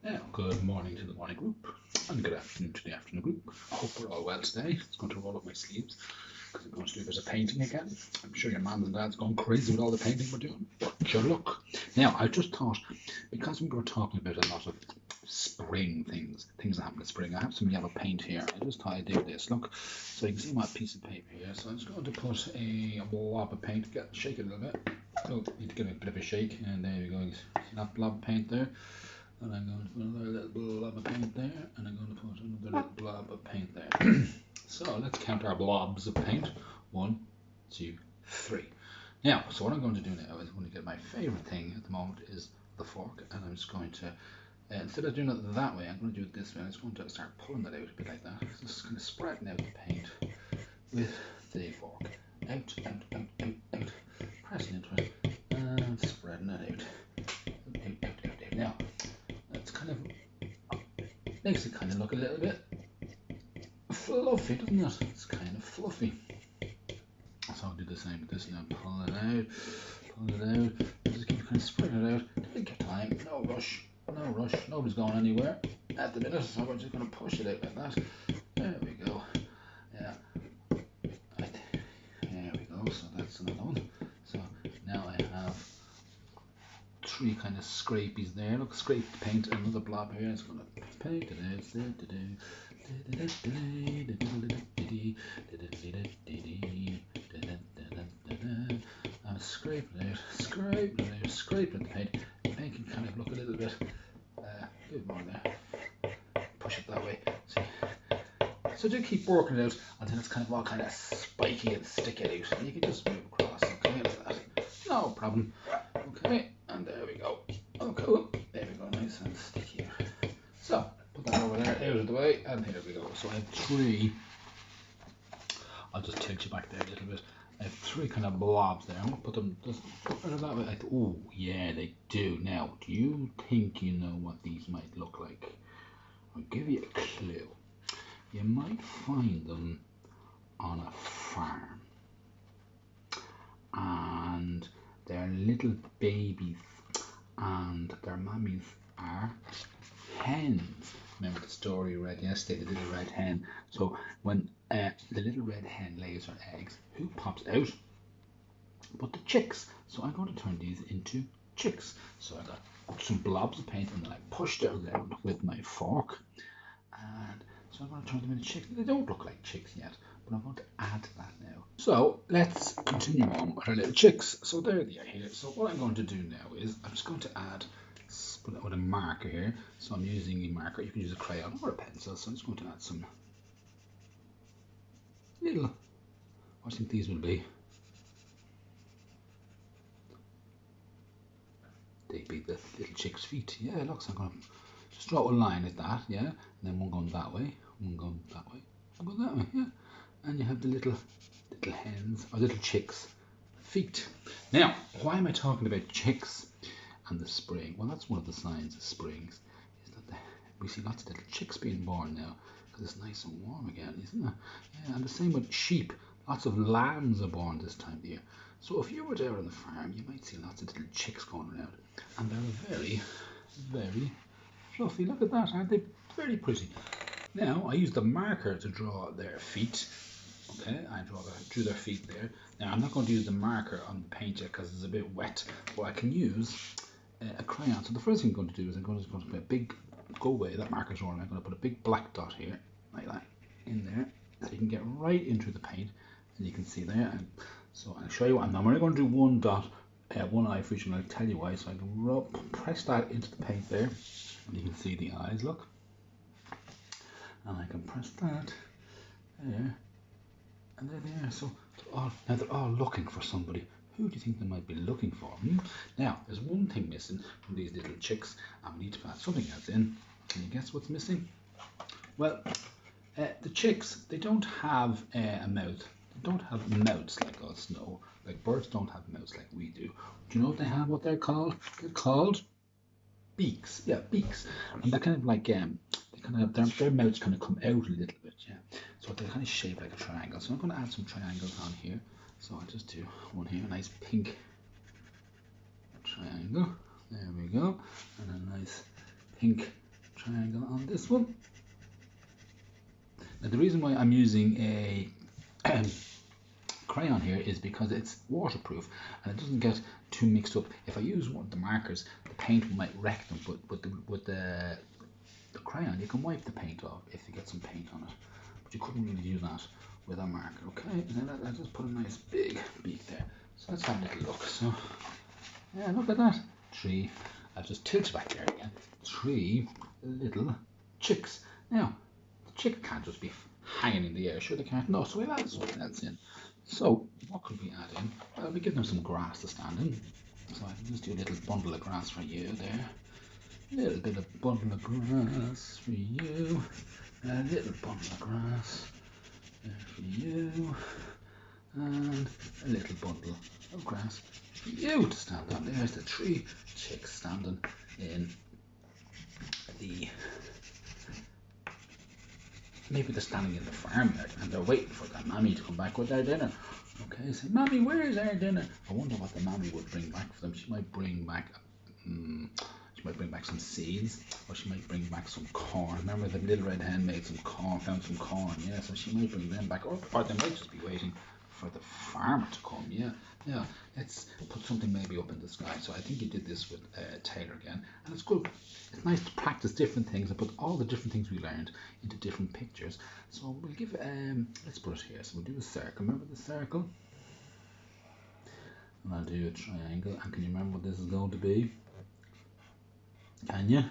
Yeah, good morning to the morning group, and good afternoon to the afternoon group. I hope we're all well today. It's going to roll up my sleeves because I'm going to do a bit of painting again. I'm sure your mums and dads going crazy with all the painting we're doing, but sure look. Now, I just thought, because we were talking about a lot of spring things that happen in spring, I have some yellow paint here. I just thought I'd do this. Look, so you can see my piece of paper here. So I'm just going to put a blob of paint, shake it a little bit. Oh, need to give it a bit of a shake, and there we go. See that blob of paint there? And I'm going to put another little blob of paint there, and I'm going to put another little blob of paint there. So let's count our blobs of paint. 1, 2, 3. Now, so what I'm going to do now is I'm going to get my favourite thing at the moment is the fork, and I'm just going to, instead of doing it that way, I'm going to do it this way. I'm just going to start pulling that out a bit like that. Just kind of spreading out the paint with the fork. Out, out, out, out, out. Pressing into it, and spreading it out. Out, out, out, out. Now, kind of makes it kind of look a little bit fluffy, doesn't it? It's kind of fluffy. So I'll do the same with this now. Pull it out, just keep kind of spreading it out. Take your time, no rush, nobody's going anywhere at the minute, so we're just going to push it out like that. There we go. Yeah. Right. There we go, so that's another one. So now I have 3 kind of scrapies there. Look, scraped paint, another blob here. It's going to paint it out. Scrape it out, scrape the paint, make it kind of look a little bit, bit more there. Push it that way. See? So do keep working it out until it's kind of all kind of spiky and sticky out. And you can just move across, okay, like that. No problem. Okay. And there we go. Okay, there we go, nice and sticky. So, put that over there, out of the way, and here we go. So I have 3, I'll just tilt you back there a little bit. I have 3 kind of blobs there. I'm going to put them just that way. Oh, yeah, they do. Now, do you think you know what these might look like? I'll give you a clue. You might find them on a farm. And they're little babies, and their mummies are hens. Remember the story we read yesterday, the little red hen. So when the little red hen lays her eggs, who pops out? But the chicks. So I'm going to turn these into chicks. So I got some blobs of paint, and then I pushed it around with my fork, and so I'm going to turn them into chicks. They don't look like chicks yet, but I'm going to add to that now. So let's continue on with our little chicks. So there they are here. So what I'm going to do now is I'm just going to add with a marker here. So I'm using a marker. You can use a crayon or a pencil. So I'm just going to add some little, I think these will be, they'd be the little chick's feet. Yeah, look, so I'm going to just draw a line like that, yeah, and then one going that way, one going that way, one going that way, yeah, and you have the little hens or little chicks feet. Now, why am I talking about chicks and the spring? Well, that's one of the signs of springs, is that we see lots of little chicks being born now because it's nice and warm again, isn't it? Yeah, and the same with sheep. Lots of lambs are born this time of year. So if you were there on the farm, you might see lots of little chicks going around, and they're very, very fluffy. Look at that, aren't they? Very pretty. Now I use the marker to draw their feet. Okay, I drew their feet there. Now I'm not going to use the marker on the paint yet because it's a bit wet, but I can use a crayon. So the first thing I'm going to do is I'm going to put a big, go away, that marker's on. I'm going to put a big black dot here, like that, in there, so you can get right into the paint, and you can see there. And so I'll show you what I'm only going to do one dot, one eye for each, and I'll tell you why. So I can press that into the paint there, and you can see the eyes, look. And I can press that there, and there they are. So now they're all looking for somebody. Who do you think they might be looking for? Now, there's one thing missing from these little chicks, and we need to add something else in. Can you guess what's missing? Well, the chicks, they don't have a mouth. They don't have mouths like us, no. Like birds don't have mouths like we do. Do you know what they have, what they're called? They're called beaks. Yeah, beaks. And they're kind of like, their mouths kind of come out a little bit, yeah. So they're kind of shaped like a triangle. So I'm going to add some triangles on here. So I'll just do one here, a nice pink triangle. There we go. And a nice pink triangle on this one. Now the reason why I'm using a crayon here is because it's waterproof and it doesn't get too mixed up. If I use one of the markers, the paint might wreck them, but with the crayon you can wipe the paint off if you get some paint on it, but you couldn't really do that with a marker. Okay, and then I'll just put a nice big beak there. So let's have a little look. So yeah, look at that. 3, I'll just tilt back there again. 3 little chicks. Now the chick can't just be hanging in the air, sure they can't. No, so we'll add something else in. So what could we add in? Well, we give them some grass to stand in. So I can just do a little bundle of grass for you there. A little bit of bundle of grass for you. A little bundle of grass for you. And a little bundle of grass for you to stand on. There's the 3 chicks standing in the... Maybe they're standing in the farmyard and they're waiting for their mammy to come back with their dinner. Okay, say, Mammy, where's our dinner? I wonder what the mammy would bring back for them. She might bring back some seeds, or she might bring back some corn. Remember the little red hen made some corn, found some corn, yeah, so she might bring them back, or they might just be waiting for the farmer to come, yeah. Yeah, let's put something maybe up in the sky. So I think you did this with Taylor again, and it's good. It's nice to practice different things and put all the different things we learned into different pictures. So we'll give, let's put it here. So we'll do a circle. Remember the circle? And I'll do a triangle. And can you remember what this is going to be? Can you?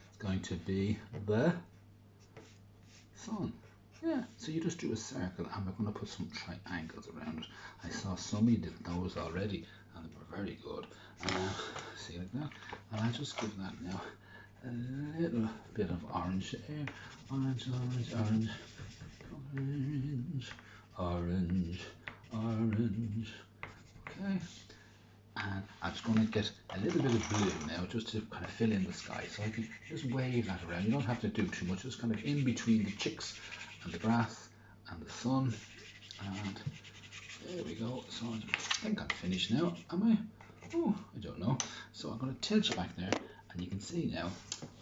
It's going to be the sun. Yeah, so you just do a circle and we're going to put some triangles around it. I saw somebody did those already and they were very good. See, like that. And I'll just give that now a little bit of orange there. Orange, orange, orange, orange, orange, orange. Okay. And I'm just going to get a little bit of blue now just to kind of fill in the sky. So I can just wave that around. You don't have to do too much, just kind of in between the chicks and the grass and the sun. And there we go. So I think I'm finished now, am I? Oh, I don't know. So I'm going to tilt you back there and you can see now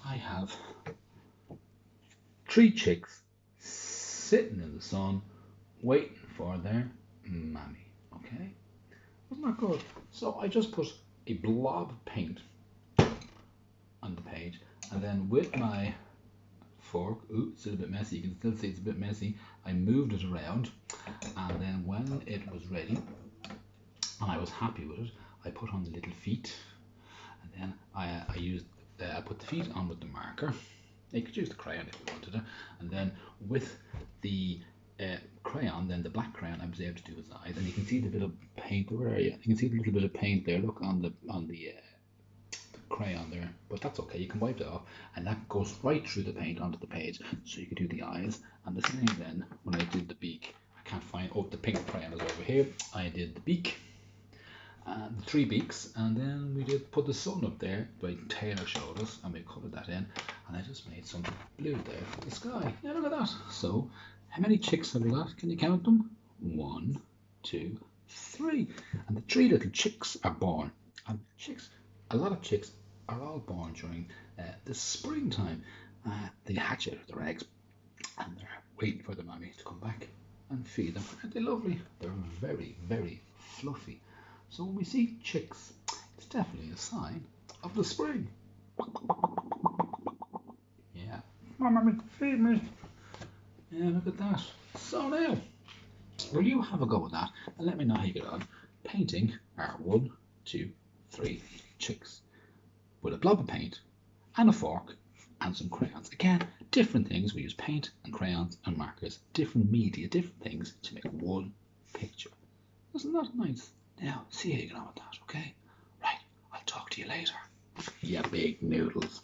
I have 3 chicks sitting in the sun waiting for their mammy. Okay? Wasn't that good? So I just put a blob of paint on the page, and then with my fork, ooh, it's still a bit messy, you can still see it's a bit messy, I moved it around, and then when it was ready, and I was happy with it, I put on the little feet, and then I put the feet on with the marker. You could use the crayon if you wanted to, and then with the crayon, then the black crayon, I was able to do his eyes, and you can see the bit of paint. Where are you? You can see the little bit of paint there. Look on the crayon there, but that's okay. You can wipe it off, and that goes right through the paint onto the page. So you could do the eyes, and the same then when I did the beak. I can't find. Oh, the pink crayon is over here. I did the beak. And the 3 beaks, and then we did put the sun up there, like Taylor showed us, and we coloured that in, and I just made some blue there for the sky. Yeah, look at that. So, how many chicks have we got? Can you count them? 1, 2, 3. And the 3 little chicks are born. And chicks, a lot of chicks are all born during the springtime. They hatch out of their eggs, and they're waiting for the mammy to come back and feed them. Aren't they lovely? They're very, very fluffy. So when we see chicks, it's definitely a sign of the spring. Yeah. Mama, feed me. Yeah, look at that. So now, will you have a go at that and let me know how you get on painting our 1, 2, 3 chicks with a blob of paint and a fork and some crayons. Again, different things. We use paint and crayons and markers, different media, different things to make one picture. Isn't that nice? Now, see how you get on with that, okay? Right, I'll talk to you later. You big noodles.